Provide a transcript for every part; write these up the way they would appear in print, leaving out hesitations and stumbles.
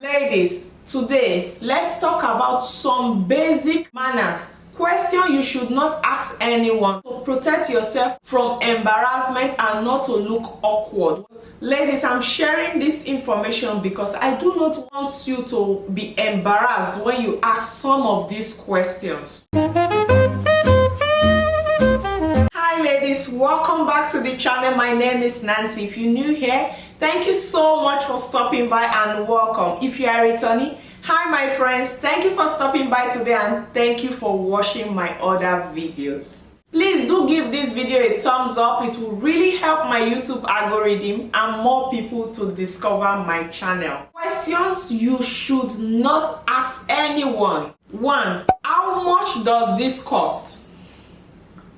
Ladies, today let's talk about some basic manners. Question you should not ask anyone to protect yourself from embarrassment and not to look awkward. Ladies, I'm sharing this information because I do not want you to be embarrassed when you ask some of these questions. Hi ladies, welcome back to the channel. My name is Nancy. If you're new here, thank you so much for stopping by and welcome. If you are returning, hi my friends, thank you for stopping by today and thank you for watching my other videos. Please do give this video a thumbs up. It will really help my YouTube algorithm and more people to discover my channel. Questions you should not ask anyone. 1. How much does this cost?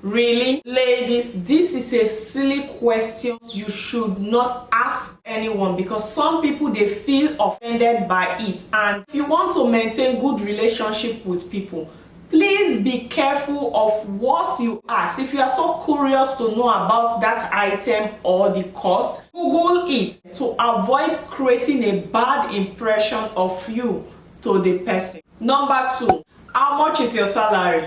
Really? Ladies, this is a silly question you should not ask anyone because some people, they feel offended by it. And if you want to maintain good relationship with people, please be careful of what you ask. If you are so curious to know about that item or the cost, Google it to avoid creating a bad impression of you to the person. Number 2, how much is your salary?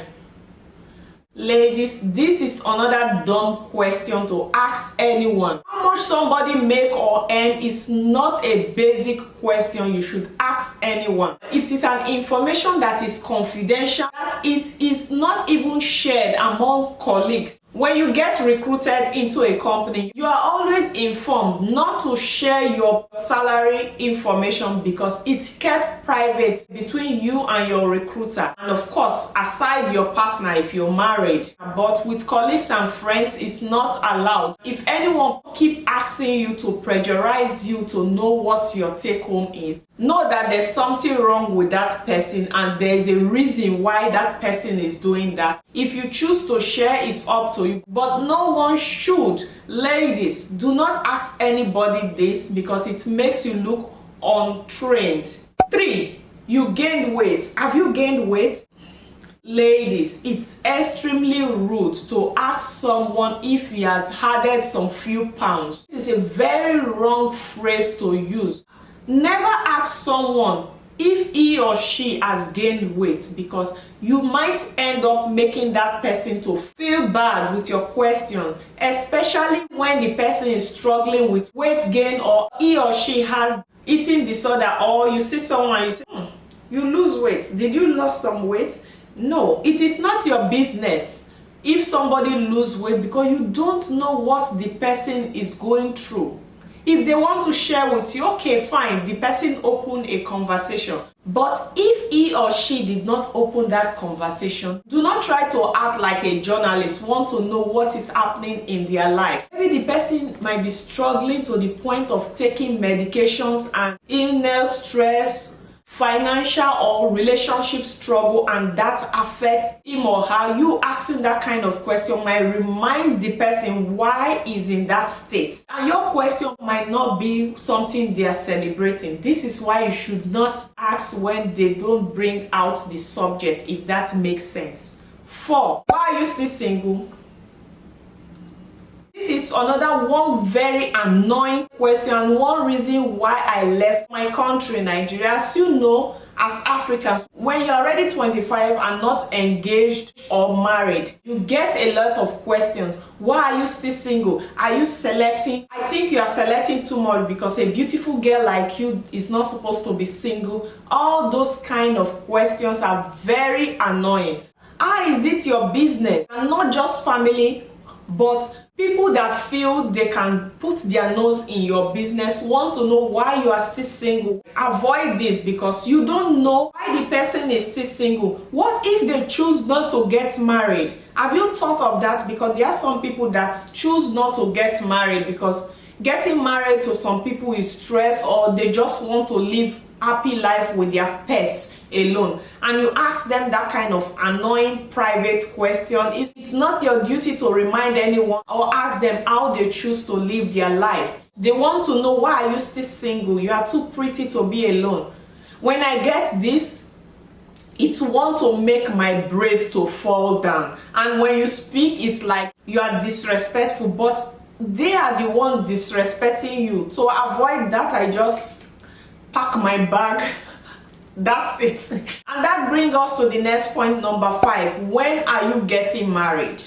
Ladies, this is another dumb question to ask anyone. How much somebody make or earn is not a basic question you should ask anyone. It is an information that is confidential, that it is not even shared among colleagues. When you get recruited into a company, you are always informed not to share your salary information because it's kept private between you and your recruiter. And of course, aside your partner if you're married. But with colleagues and friends, it's not allowed. If anyone keep asking you to pressurize you to know what your take home is, know that there's something wrong with that person and there's a reason why that person is doing that. If you choose to share, it's up to you, but no one should. Ladies, do not ask anybody this because it makes you look untrained. 3. You gained weight. Have you gained weight? Ladies, it's extremely rude to ask someone if he has added some few pounds. This is a very wrong phrase to use. Never ask someone if he or she has gained weight because you might end up making that person to feel bad with your question, especially when the person is struggling with weight gain or he or she has eating disorder, or you see someone and you say, you lose weight. Did you lose some weight? No, it is not your business if somebody lose weight because you don't know what the person is going through. If they want to share with you, okay, fine, the person open a conversation. But if he or she did not open that conversation, do not try to act like a journalist, want to know what is happening in their life. Maybe the person might be struggling to the point of taking medications and illness, stress, financial or relationship struggle, and that affects him or her. You asking that kind of question might remind the person why he's in that state, and your question might not be something they are celebrating. This is why you should not ask when they don't bring out the subject, if that makes sense. 4. Why are you still single? This is another one very annoying question. One reason why I left my country, Nigeria. As you know, as Africans, when you're already 25 and not engaged or married, you get a lot of questions. Why are you still single? Are you selecting? I think you are selecting too much because a beautiful girl like you is not supposed to be single. All those kind of questions are very annoying. How is it your business? And not just family, but people that feel they can put their nose in your business want to know why you are still single. Avoid this because you don't know why the person is still single. What if they choose not to get married? Have you thought of that? Because there are some people that choose not to get married because getting married to some people is stress, or they just want to live happy life with their pets alone, and you ask them that kind of annoying private question. It's not your duty to remind anyone or ask them how they choose to live their life. They want to know, why are you still single? You are too pretty to be alone. When I get this, it want to make my braid to fall down, and when you speak, it's like you are disrespectful, but they are the one disrespecting you. To avoid that, I just pack my bag. That's it. And that brings us to the next point, number 5. When are you getting married?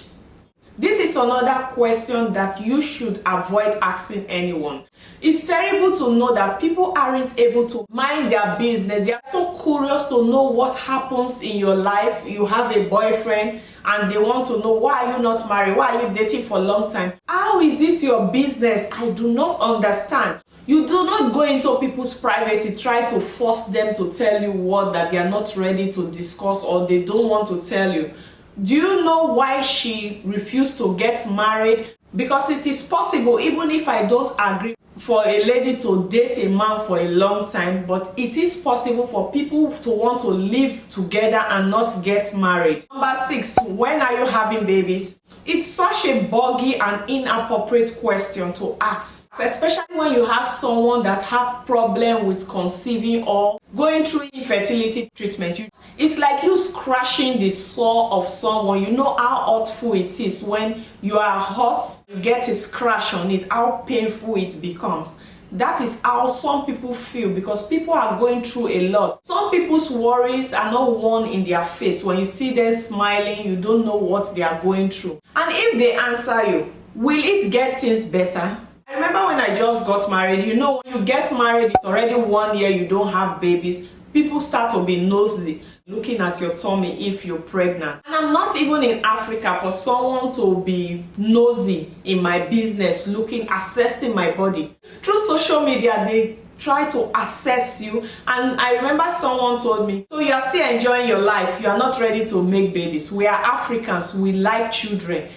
This is another question that you should avoid asking anyone. It's terrible to know that people aren't able to mind their business. They are so curious to know what happens in your life. You have a boyfriend and they want to know, why are you not married? Why are you dating for a long time? How is it your business? I do not understand. You do not go into people's privacy, try to force them to tell you what that they are not ready to discuss or they don't want to tell you. Do you know why she refused to get married? Because it is possible, even if I don't agree, for a lady to date a man for a long time, but it is possible for people to want to live together and not get married. Number 6, when are you having babies? It's such a buggy and inappropriate question to ask, especially when you have someone that have problem with conceiving or going through infertility treatment. It's like you scratching the soul of someone. You know how hurtful it is when you are hot, you get a scratch on it, how painful it becomes. That is how some people feel, because people are going through a lot. Some people's worries are not worn in their face. When you see them smiling, you don't know what they are going through. And if they answer you, will it get things better? I remember when I just got married, you know, when you get married, it's already 1 year, you don't have babies. People start to be nosy, looking at your tummy if you're pregnant. And I'm not even in Africa for someone to be nosy in my business, assessing my body. Through social media, they try to assess you. And I remember someone told me, so you are still enjoying your life, you are not ready to make babies. We are Africans, we like children.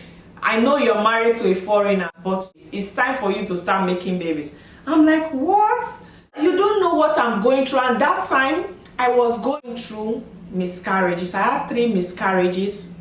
I know you're married to a foreigner, but it's time for you to start making babies. I'm like, what? You don't know what I'm going through. And that time, I was going through miscarriages. I had 3 miscarriages.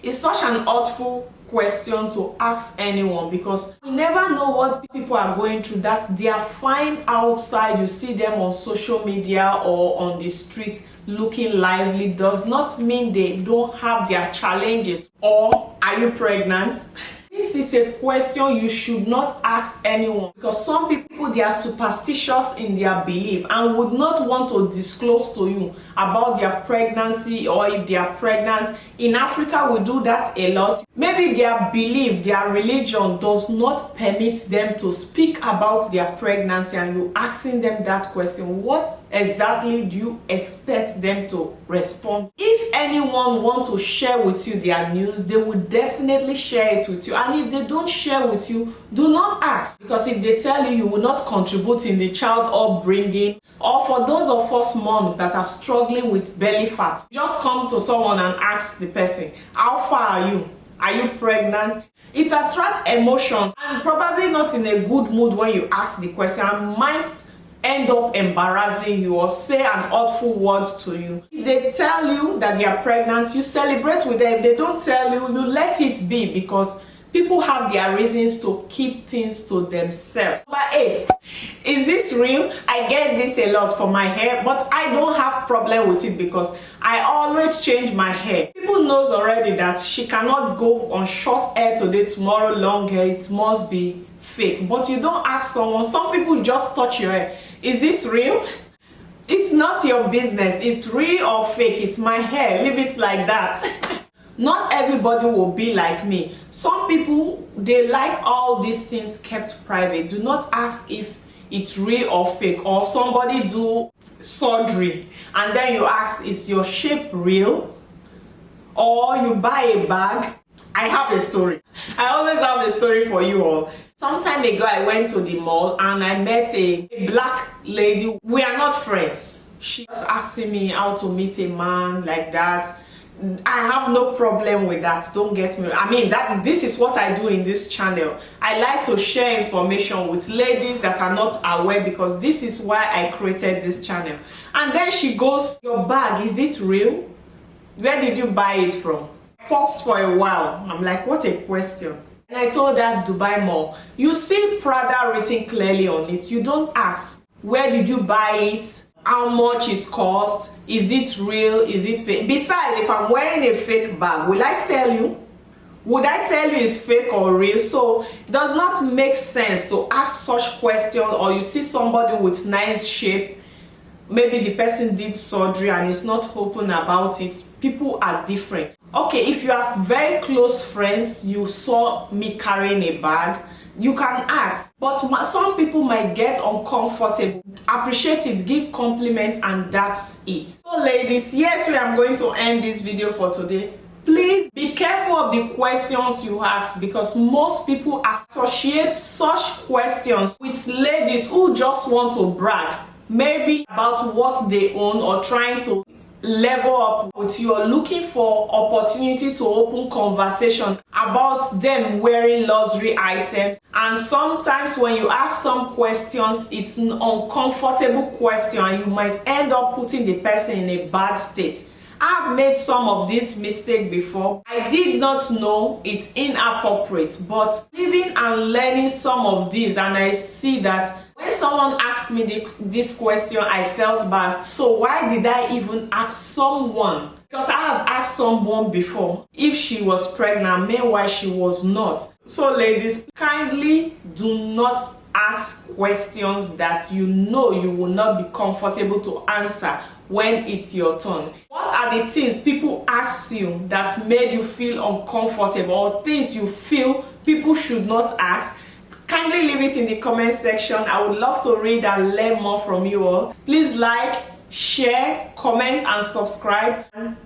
It's such an hurtful question to ask anyone, because you never know what people are going through. That they are fine outside, you see them on social media or on the street looking lively, does not mean they don't have their challenges. Or are you pregnant? This is a question you should not ask anyone, because some people, they are superstitious in their belief and would not want to disclose to you about their pregnancy or if they are pregnant. In Africa, we do that a lot. Maybe their belief, their religion does not permit them to speak about their pregnancy, and you asking them that question, what exactly do you expect them to respond? If anyone want to share with you their news, they will definitely share it with you. And if they don't share with you, do not ask, because if they tell you, you will not contribute in the child upbringing. Or for those of us moms that are struggling with belly fat, just come to someone and ask the person, how far are you? Are you pregnant? It attracts emotions, and probably not in a good mood when you ask the question, and might end up embarrassing you or say an hurtful word to you. If they tell you that they are pregnant, you celebrate with them. If they don't tell you, you let it be, because people have their reasons to keep things to themselves. Number 8, is this real? I get this a lot for my hair, but I don't have problem with it because I always change my hair. People knows already that she cannot go on short hair today, tomorrow long hair. It must be fake. But you don't ask someone. Some people just touch your hair. Is this real? It's not your business. It's real or fake. It's my hair. Leave it like that. Not everybody will be like me. Some people, they like all these things kept private. Do not ask if it's real or fake. Or somebody do surgery and then you ask, is your shape real? Or you buy a bag. I have a story. I always have a story for you all. Some time ago, I went to the mall and I met a black lady. We are not friends. She was asking me how to meet a man like that. I have no problem with that, don't get me. I mean, this is what I do in this channel. I like to share information with ladies that are not aware, because this is why I created this channel. And then she goes, your bag, is it real? Where did you buy it from? I paused for a while. I'm like, what a question. And I told her Dubai Mall. You see Prada written clearly on it. You don't ask, where did you buy it? How much it cost? Is it real? Is it fake? Besides, if I'm wearing a fake bag, will I tell you? Would I tell you it's fake or real? So it does not make sense to ask such questions. Or you see somebody with nice shape, maybe the person did surgery and is not open about it. People are different. Okay, if you are very close friends, you saw me carrying a bag, you can ask, but some people might get uncomfortable. Appreciate it, give compliments, and that's it. So ladies, here's where I'm going to end this video for today. Please be careful of the questions you ask, because most people associate such questions with ladies who just want to brag, maybe about what they own, or trying to level up with you, or looking for opportunity to open conversation about them wearing luxury items. And sometimes when you ask some questions, it's an uncomfortable question and you might end up putting the person in a bad state. I've made some of this mistake before. I did not know it's inappropriate, but living and learning some of these, and I see that when someone asked me this question, I felt bad. So why did I even ask someone? Because I have asked someone before if she was pregnant, meanwhile she was not. So ladies, kindly do not ask questions that you know you will not be comfortable to answer when it's your turn. What are the things people ask you that made you feel uncomfortable, or things you feel people should not ask? Kindly leave it in the comment section. I would love to read and learn more from you all. Please like, share, comment, and subscribe. And